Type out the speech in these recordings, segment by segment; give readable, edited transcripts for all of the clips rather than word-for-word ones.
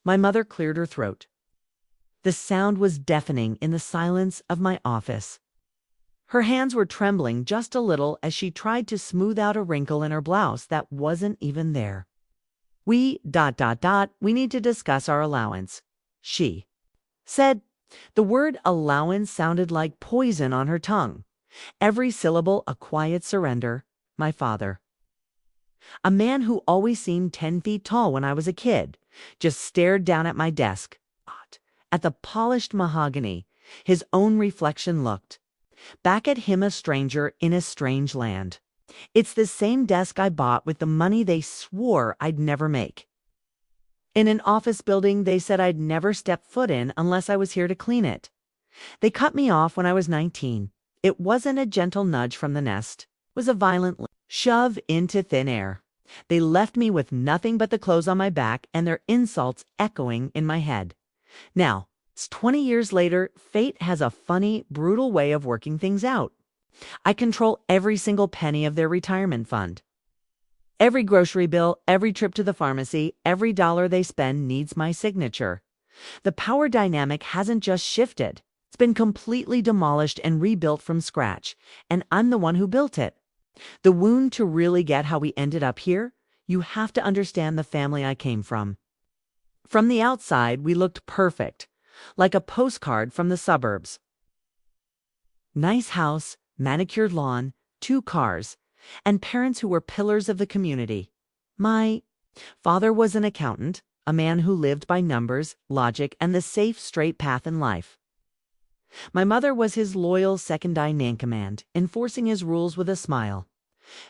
My mother cleared her throat. The sound was deafening in the silence of my office. Her hands were trembling just a little as she tried to smooth out a wrinkle in her blouse that wasn't even there. We need to discuss our allowance, she said. The word allowance sounded like poison on her tongue. Every syllable a quiet surrender. My father, a man who always seemed 10 feet tall when I was a kid, just stared down at my desk. At the polished mahogany, his own reflection looked. Back at him, a stranger in a strange land. It's the same desk I bought with the money they swore I'd never make. In an office building they said I'd never step foot in unless I was here to clean it. They cut me off when I was 19. It wasn't a gentle nudge from the nest. It was a violent shove into thin air. They left me with nothing but the clothes on my back and their insults echoing in my head. Now, it's 20 years later, fate has a funny, brutal way of working things out. I control every single penny of their retirement fund. Every grocery bill, every trip to the pharmacy, every dollar they spend needs my signature. The power dynamic hasn't just shifted. It's been completely demolished and rebuilt from scratch, and I'm the one who built it. The wound to really get how we ended up here, you have to understand the family I came from. From the outside, we looked perfect, like a postcard from the suburbs. Nice house, manicured lawn, 2 cars, and parents who were pillars of the community. My father was an accountant, a man who lived by numbers, logic, and the safe, straight path in life. My mother was his loyal second-in-command, enforcing his rules with a smile.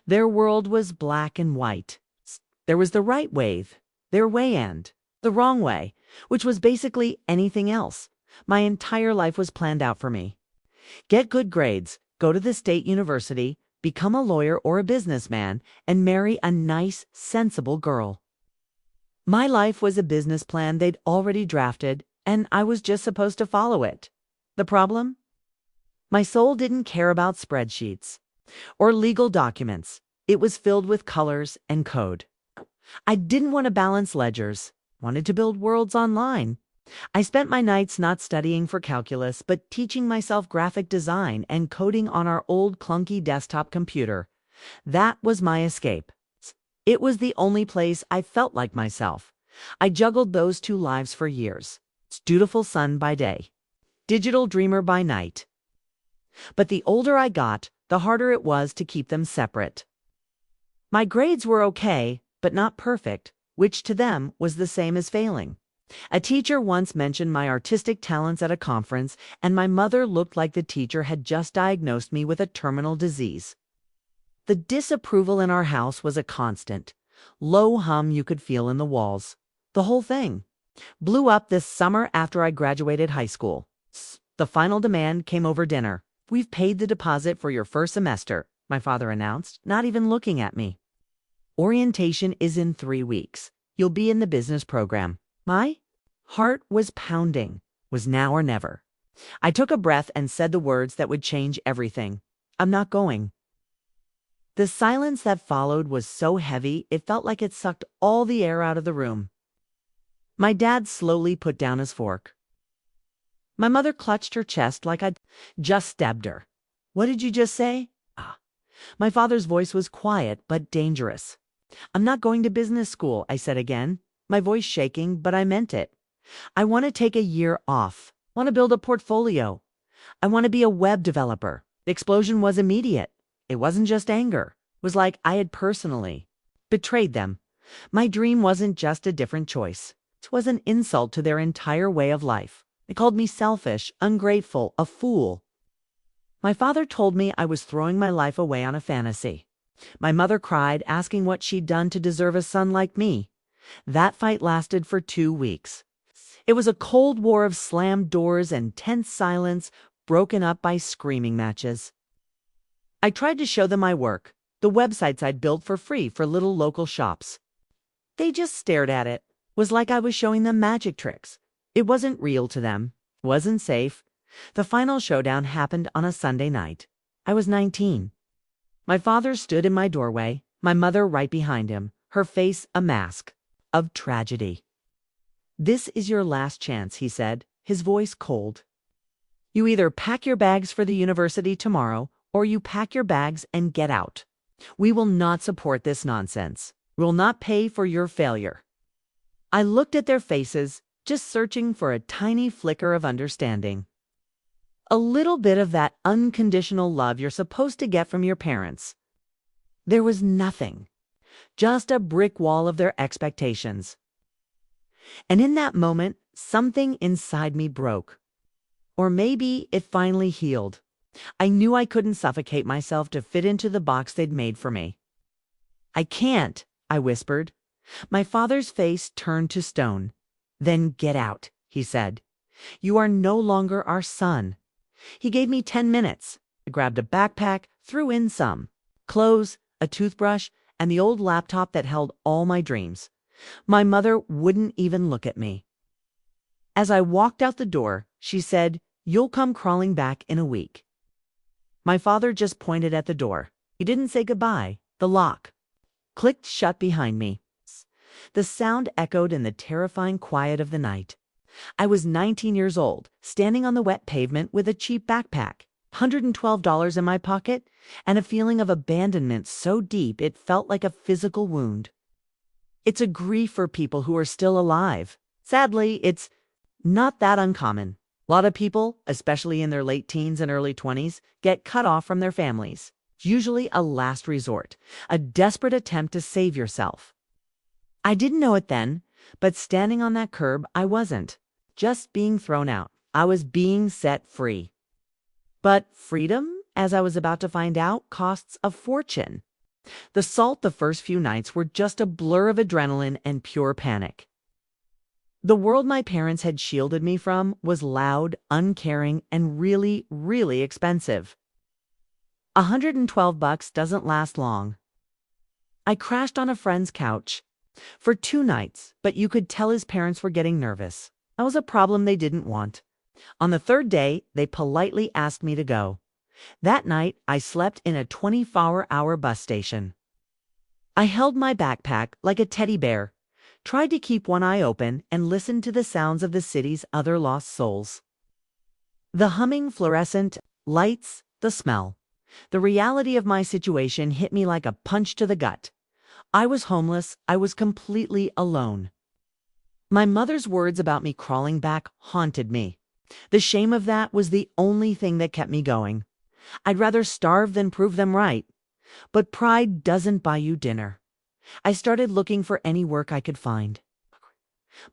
Their world was black and white. There was the right wave, their way, and the wrong way, which was basically anything else. My entire life was planned out for me. Get good grades, go to the state university, become a lawyer or a businessman, and marry a nice, sensible girl. My life was a business plan they'd already drafted, and I was just supposed to follow it. The problem? My soul didn't care about spreadsheets or legal documents. It was filled with colors and code. I didn't want to balance ledgers, wanted to build worlds online. I spent my nights not studying for calculus, but teaching myself graphic design and coding on our old clunky desktop computer. That was my escape. It was the only place I felt like myself. I juggled those 2 lives for years. Dutiful son by day, digital dreamer by night. But the older I got, the harder it was to keep them separate. My grades were okay, but not perfect, which to them was the same as failing. A teacher once mentioned my artistic talents at a conference, and my mother looked like the teacher had just diagnosed me with a terminal disease. The disapproval in our house was a constant. Low hum you could feel in the walls. The whole thing blew up this summer after I graduated high school. The final demand came over dinner. "We've paid the deposit for your first semester," my father announced, not even looking at me. "Orientation is in 3 weeks. You'll be in the business program." My heart was pounding. Was now or never. I took a breath and said the words that would change everything. "I'm not going." The silence that followed was so heavy it felt like it sucked all the air out of the room. My dad slowly put down his fork. My mother clutched her chest like I'd just stabbed her. "What did you just say?" My father's voice was quiet but dangerous. "I'm not going to business school," I said again, my voice shaking, but I meant it. "I want to take a year off. I want to build a portfolio. I want to be a web developer." The explosion was immediate. It wasn't just anger. It was like I had personally betrayed them. My dream wasn't just a different choice. It was an insult to their entire way of life. They called me selfish, ungrateful, a fool. My father told me I was throwing my life away on a fantasy. My mother cried, asking what she'd done to deserve a son like me. That fight lasted for 2 weeks. It was a cold war of slammed doors and tense silence, broken up by screaming matches. I tried to show them my work, the websites I'd built for free for little local shops. They just stared at it. It was like I was showing them magic tricks. It wasn't real to them, wasn't safe. The final showdown happened on a Sunday night. I was 19. My father stood in my doorway, my mother right behind him, her face a mask of tragedy. "This is your last chance," he said, his voice cold. "You either pack your bags for the university tomorrow, or you pack your bags and get out. We will not support this nonsense. We will not pay for your failure." I looked at their faces, just searching for a tiny flicker of understanding. A little bit of that unconditional love you're supposed to get from your parents. There was nothing, just a brick wall of their expectations. And in that moment, something inside me broke. Or maybe it finally healed. I knew I couldn't suffocate myself to fit into the box they'd made for me. "I can't," I whispered. My father's face turned to stone. "Then get out," he said. "You are no longer our son." He gave me 10 minutes. I grabbed a backpack, threw in some clothes, a toothbrush, and the old laptop that held all my dreams. My mother wouldn't even look at me. As I walked out the door, she said, "You'll come crawling back in a week." My father just pointed at the door. He didn't say goodbye. The lock clicked shut behind me. The sound echoed in the terrifying quiet of the night. I was 19 years old, standing on the wet pavement with a cheap backpack, $112 in my pocket, and a feeling of abandonment so deep it felt like a physical wound. It's a grief for people who are still alive. Sadly, it's not that uncommon. A lot of people, especially in their late teens and early 20s, get cut off from their families. It's usually a last resort, a desperate attempt to save yourself. I didn't know it then, but standing on that curb, I wasn't just being thrown out. I was being set free. But freedom, as I was about to find out, costs a fortune. The salt the first few nights were just a blur of adrenaline and pure panic. The world my parents had shielded me from was loud, uncaring, and really, really expensive. $112 doesn't last long. I crashed on a friend's couch for 2 nights, but you could tell his parents were getting nervous. I was a problem they didn't want. On the 3rd day, they politely asked me to go. That night, I slept in a 24-hour bus station. I held my backpack like a teddy bear, tried to keep one eye open, and listened to the sounds of the city's other lost souls. The humming fluorescent lights, the smell. The reality of my situation hit me like a punch to the gut. I was homeless. I was completely alone. My mother's words about me crawling back haunted me. The shame of that was the only thing that kept me going. I'd rather starve than prove them right. But pride doesn't buy you dinner. I started looking for any work I could find.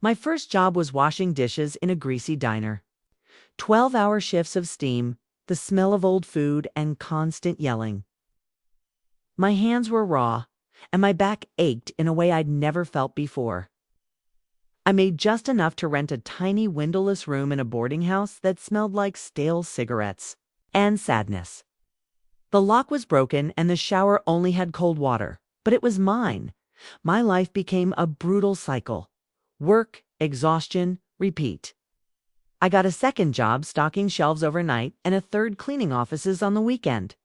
My first job was washing dishes in a greasy diner. 12-hour shifts of steam, the smell of old food, and constant yelling. My hands were raw, and my back ached in a way I'd never felt before. I made just enough to rent a tiny windowless room in a boarding house that smelled like stale cigarettes and sadness. The lock was broken and the shower only had cold water, but it was mine. My life became a brutal cycle. Work, exhaustion, repeat. I got a second job stocking shelves overnight and a third cleaning offices on the weekend.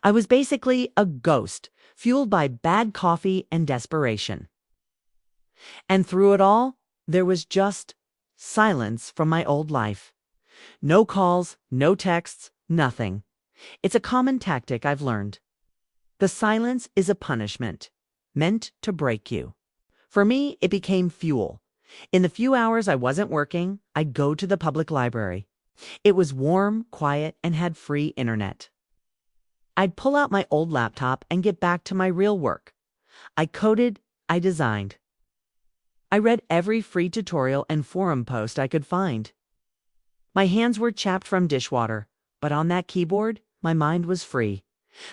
I was basically a ghost, fueled by bad coffee and desperation. And through it all, there was just silence from my old life. No calls, no texts, nothing. It's a common tactic I've learned. The silence is a punishment, meant to break you. For me, it became fuel. In the few hours I wasn't working, I'd go to the public library. It was warm, quiet, and had free internet. I'd pull out my old laptop and get back to my real work. I coded, I designed. I read every free tutorial and forum post I could find. My hands were chapped from dishwater, but on that keyboard, my mind was free.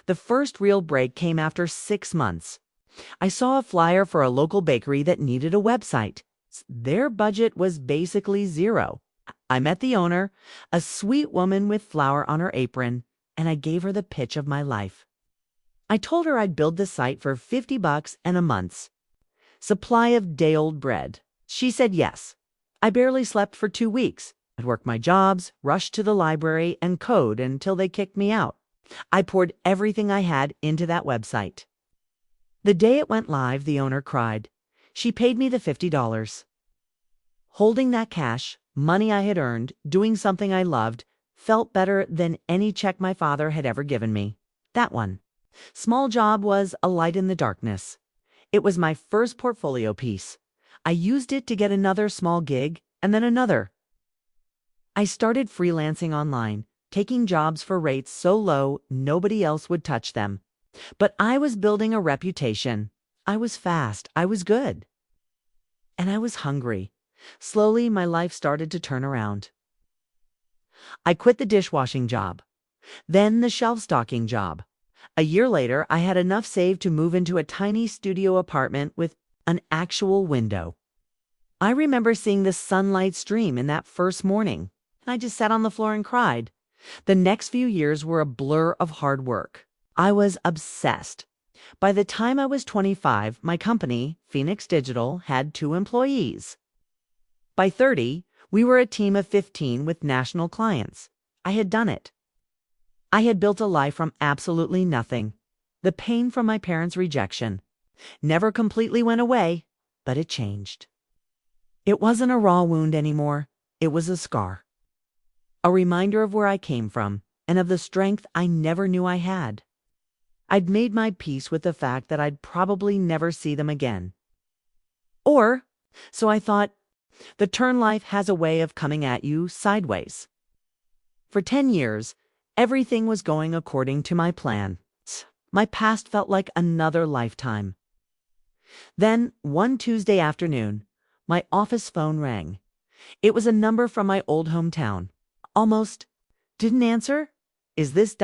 The first real break came after 6 months. I saw a flyer for a local bakery that needed a website. Their budget was basically zero. I met the owner, a sweet woman with flour on her apron, and I gave her the pitch of my life. I told her I'd build the site for $50 and a month's supply of day-old bread. She said yes. I barely slept for 2 weeks. I'd work my jobs, rush to the library, and code until they kicked me out. I poured everything I had into that website. The day it went live, the owner cried. She paid me the $50. Holding that cash, money I had earned, doing something I loved, felt better than any check my father had ever given me. That one. Small job was a light in the darkness. It was my first portfolio piece. I used it to get another small gig and then another. I started freelancing online, taking jobs for rates so low nobody else would touch them. But I was building a reputation. I was fast. I was good. And I was hungry. Slowly, my life started to turn around. I quit the dishwashing job, then the shelf-stocking job. A year later, I had enough saved to move into a tiny studio apartment with an actual window. I remember seeing the sunlight stream in that first morning. I just sat on the floor and cried. The next few years were a blur of hard work. I was obsessed. By the time I was 25, my company, Phoenix Digital, had 2 employees. By 30, we were a team of 15 with national clients. I had done it. I had built a life from absolutely nothing. The pain from my parents' rejection never completely went away, but it changed. It wasn't a raw wound anymore. It was a scar. A reminder of where I came from and of the strength I never knew I had. I'd made my peace with the fact that I'd probably never see them again. Or, so I thought, the turn life has a way of coming at you sideways. For 10 years, everything was going according to my plan. My past felt like another lifetime. Then, one Tuesday afternoon, my office phone rang. It was a number from my old hometown. Almost, didn't answer? Is this ...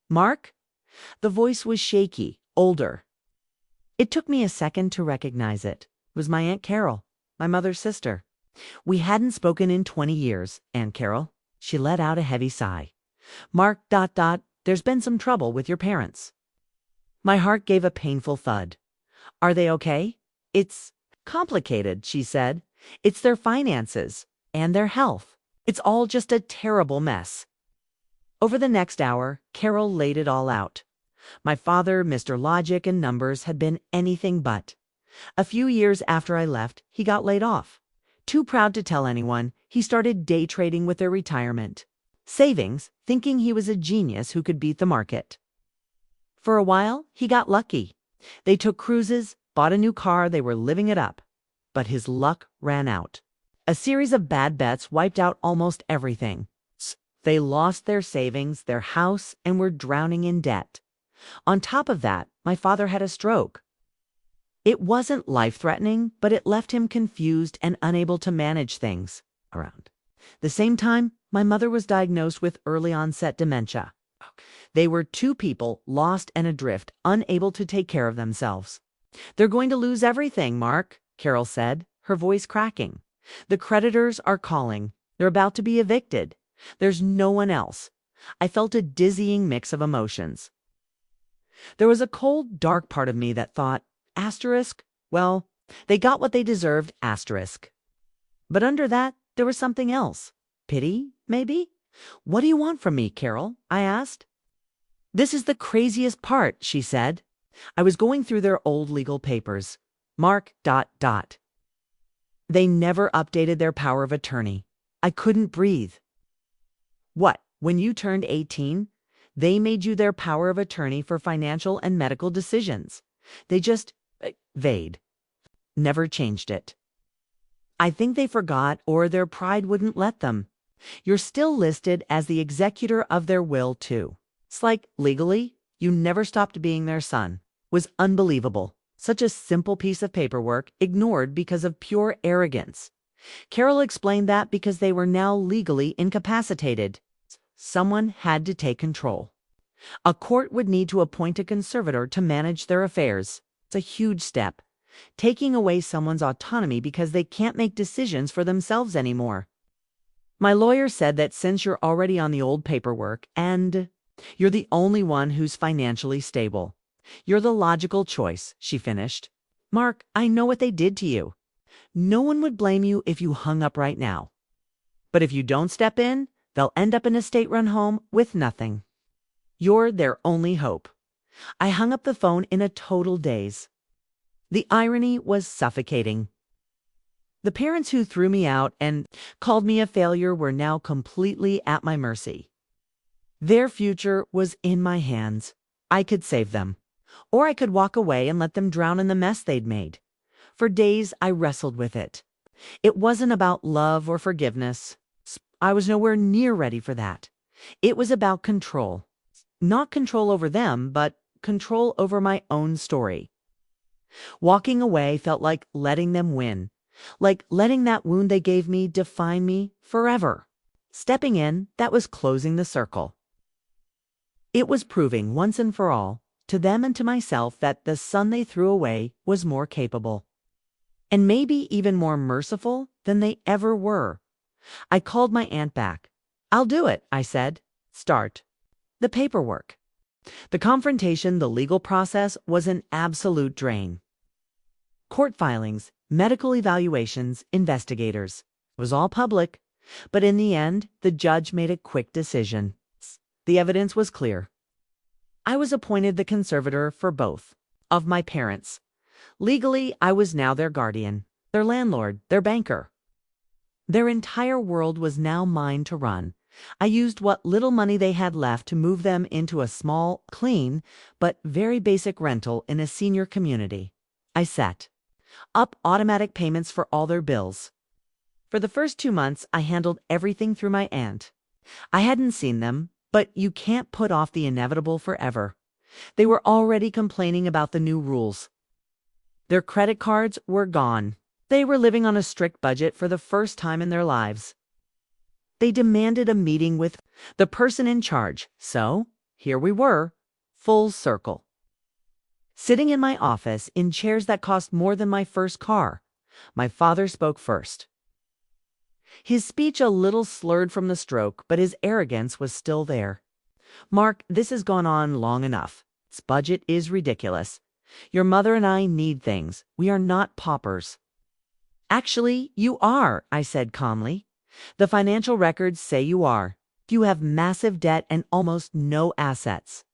Mark? The voice was shaky, older. It took me a second to recognize it. It was my Aunt Carol, my mother's sister. We hadn't spoken in 20 years, Aunt Carol. She let out a heavy sigh. Mark ... there's been some trouble with your parents. My heart gave a painful thud. Are they okay? It's complicated, she said. It's their finances and their health. It's all just a terrible mess. Over the next hour, Carol laid it all out. My father, Mr. Logic and numbers, had been anything but. A few years after I left, he got laid off. Too proud to tell anyone, he started day trading with their retirement savings, thinking he was a genius who could beat the market. For a while, he got lucky. They took cruises, bought a new car, they were living it up. But his luck ran out. A series of bad bets wiped out almost everything. They lost their savings, their house, and were drowning in debt. On top of that, my father had a stroke. It wasn't life-threatening, but it left him confused and unable to manage things around. The same time, my mother was diagnosed with early-onset dementia. They were 2 people lost and adrift, unable to take care of themselves. They're going to lose everything, Mark, Carol said, her voice cracking. The creditors are calling. They're about to be evicted. There's no one else. I felt a dizzying mix of emotions. There was a cold, dark part of me that thought, asterisk, well, they got what they deserved, asterisk. But under that, there was something else. Pity, maybe? What do you want from me, Carol? I asked. This is the craziest part, she said. I was going through their old legal papers. Mark ... They never updated their power of attorney. I couldn't breathe. What, when you turned 18, they made you their power of attorney for financial and medical decisions. They just never changed it. I think they forgot, or their pride wouldn't let them. You're still listed as the executor of their will, too. It's like, legally, you never stopped being their son. It was unbelievable. Such a simple piece of paperwork ignored because of pure arrogance. Carol explained that because they were now legally incapacitated. Someone had to take control. A court would need to appoint a conservator to manage their affairs. It's a huge step. Taking away someone's autonomy because they can't make decisions for themselves anymore. My lawyer said that since you're already on the old paperwork and you're the only one who's financially stable, you're the logical choice, she finished. Mark, I know what they did to you. No one would blame you if you hung up right now. But if you don't step in, they'll end up in a state-run home with nothing. You're their only hope. I hung up the phone in a total daze. The irony was suffocating. The parents who threw me out and called me a failure were now completely at my mercy. Their future was in my hands. I could save them. Or I could walk away and let them drown in the mess they'd made. For days, I wrestled with it. It wasn't about love or forgiveness. I was nowhere near ready for that. It was about control. Not control over them, but control over my own story. Walking away felt like letting them win, like letting that wound they gave me define me forever. Stepping in, that was closing the circle. It was proving once and for all, to them and to myself, that the son they threw away was more capable. And maybe even more merciful than they ever were. I called my aunt back. "I'll do it," I said. "Start the paperwork." The confrontation, the legal process, was an absolute drain. Court filings, medical evaluations, investigators. It was all public, but in the end, the judge made a quick decision. The evidence was clear. I was appointed the conservator for both of my parents. Legally, I was now their guardian, their landlord, their banker. Their entire world was now mine to run. I used what little money they had left to move them into a small, clean, but very basic rental in a senior community. I set up automatic payments for all their bills. For the first 2 months, I handled everything through my aunt. I hadn't seen them, but you can't put off the inevitable forever. They were already complaining about the new rules. Their credit cards were gone. They were living on a strict budget for the first time in their lives. They demanded a meeting with the person in charge, so here we were, full circle. Sitting in my office in chairs that cost more than my first car, my father spoke first. His speech a little slurred from the stroke, but his arrogance was still there. "Mark, this has gone on long enough. This budget is ridiculous. Your mother and I need things. We are not paupers." "Actually, you are," I said calmly. "The financial records say you are. You have massive debt and almost no assets.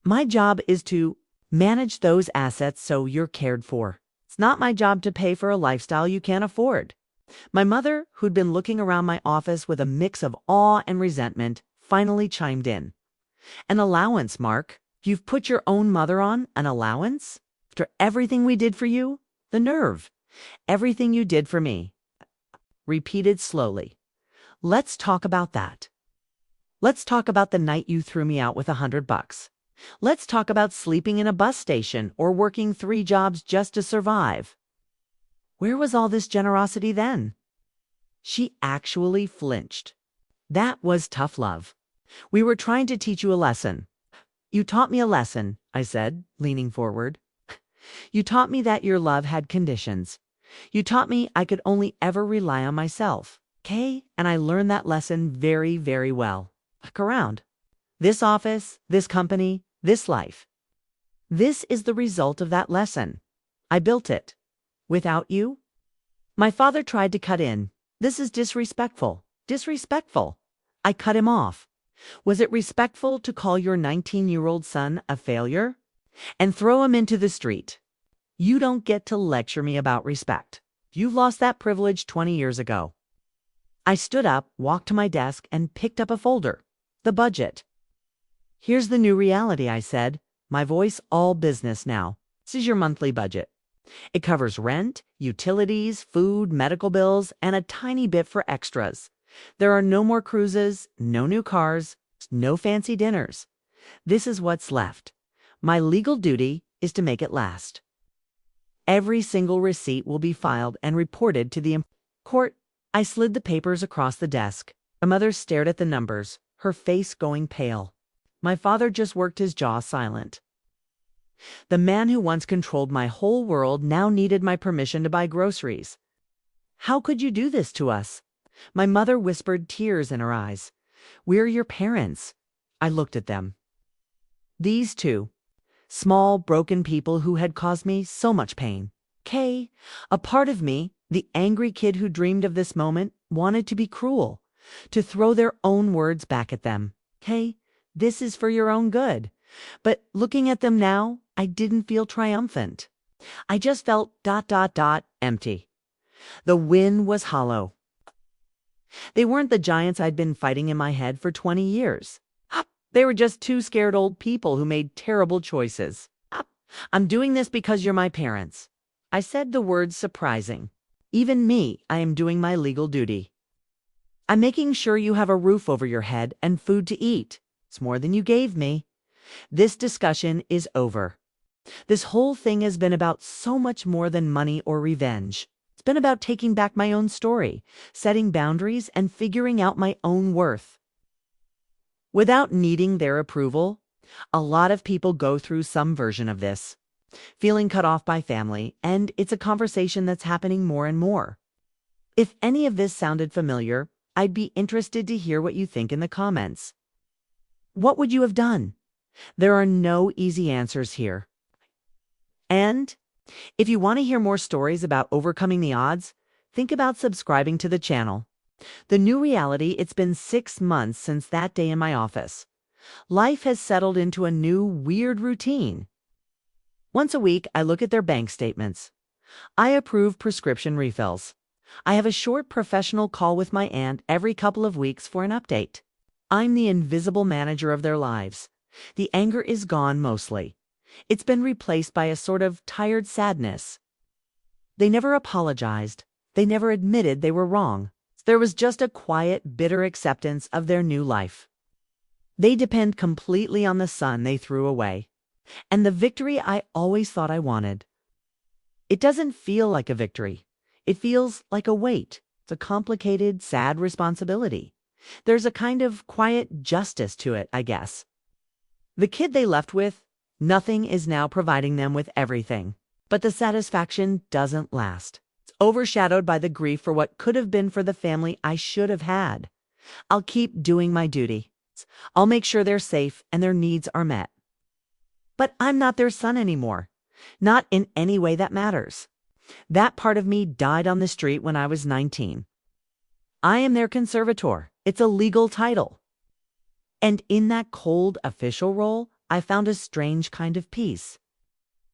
My job is to manage those assets so you're cared for. It's not my job to pay for a lifestyle you can't afford." My mother, who'd been looking around my office with a mix of awe and resentment, finally chimed in. "An allowance, Mark. You've put your own mother on an allowance? After everything we did for you? The nerve. Everything you did for me." Repeated slowly. "Let's talk about that. Let's talk about the night you threw me out with $100. Let's talk about sleeping in a bus station or working 3 jobs just to survive. Where was all this generosity then?" She actually flinched. "That was tough love. We were trying to teach you a lesson." "You taught me a lesson," I said, leaning forward. "You taught me that your love had conditions. You taught me I could only ever rely on myself. Okay? And I learned that lesson very, very well. Look around. This office, this company, this life. This is the result of that lesson. I built it. Without you?" My father tried to cut in. "This is disrespectful. Disrespectful." I cut him off. "Was it respectful to call your 19-year-old son a failure? And throw him into the street? You don't get to lecture me about respect. You've lost that privilege 20 years ago." I stood up, walked to my desk, and picked up a folder. The budget. "Here's the new reality," I said, my voice all business now. "This is your monthly budget. It covers rent, utilities, food, medical bills, and a tiny bit for extras. There are no more cruises, no new cars, no fancy dinners. This is what's left. My legal duty is to make it last. Every single receipt will be filed and reported to the court." I slid the papers across the desk. My mother stared at the numbers, her face going pale. My father just worked his jaw silent. The man who once controlled my whole world now needed my permission to buy groceries. "How could you do this to us?" My mother whispered, tears in her eyes. "We're your parents." I looked at them. These two, small, broken people who had caused me so much pain. Kay, a part of me, the angry kid who dreamed of this moment, wanted to be cruel, to throw their own words back at them. "Kay, this is for your own good." But looking at them now, I didn't feel triumphant. I just felt ... empty. The win was hollow. They weren't the giants I'd been fighting in my head for 20 years. They were just two scared old people who made terrible choices. I'm doing this because you're my parents. I said the words surprising. Even me, I am doing my legal duty. I'm making sure you have a roof over your head and food to eat. It's more than you gave me. This discussion is over. This whole thing has been about so much more than money or revenge. It's been about taking back my own story, setting boundaries, and figuring out my own worth. Without needing their approval, a lot of people go through some version of this, feeling cut off by family, and it's a conversation that's happening more and more. If any of this sounded familiar, I'd be interested to hear what you think in the comments. What would you have done? There are no easy answers here. And if you want to hear more stories about overcoming the odds, think about subscribing to the channel. The new reality, it's been 6 months since that day in my office. Life has settled into a new, weird routine. Once a week, I look at their bank statements. I approve prescription refills. I have a short professional call with my aunt every couple of weeks for an update. I'm the invisible manager of their lives. The anger is gone mostly. It's been replaced by a sort of tired sadness. They never apologized. They never admitted they were wrong. There was just a quiet, bitter acceptance of their new life. They depend completely on the son they threw away, and the victory I always thought I wanted. It doesn't feel like a victory. It feels like a weight. It's a complicated, sad responsibility. There's a kind of quiet justice to it, I guess. The kid they left with, nothing is now providing them with everything. But the satisfaction doesn't last. It's overshadowed by the grief for what could have been for the family I should have had. I'll keep doing my duty. I'll make sure they're safe and their needs are met. But I'm not their son anymore. Not in any way that matters. That part of me died on the street when I was 19. I am their conservator. It's a legal title. And in that cold official role, I found a strange kind of peace.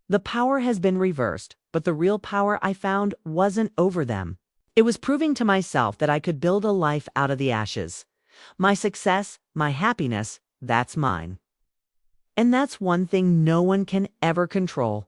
The power has been reversed, but the real power I found wasn't over them. It was proving to myself that I could build a life out of the ashes. My success, my happiness, that's mine. And that's one thing no one can ever control.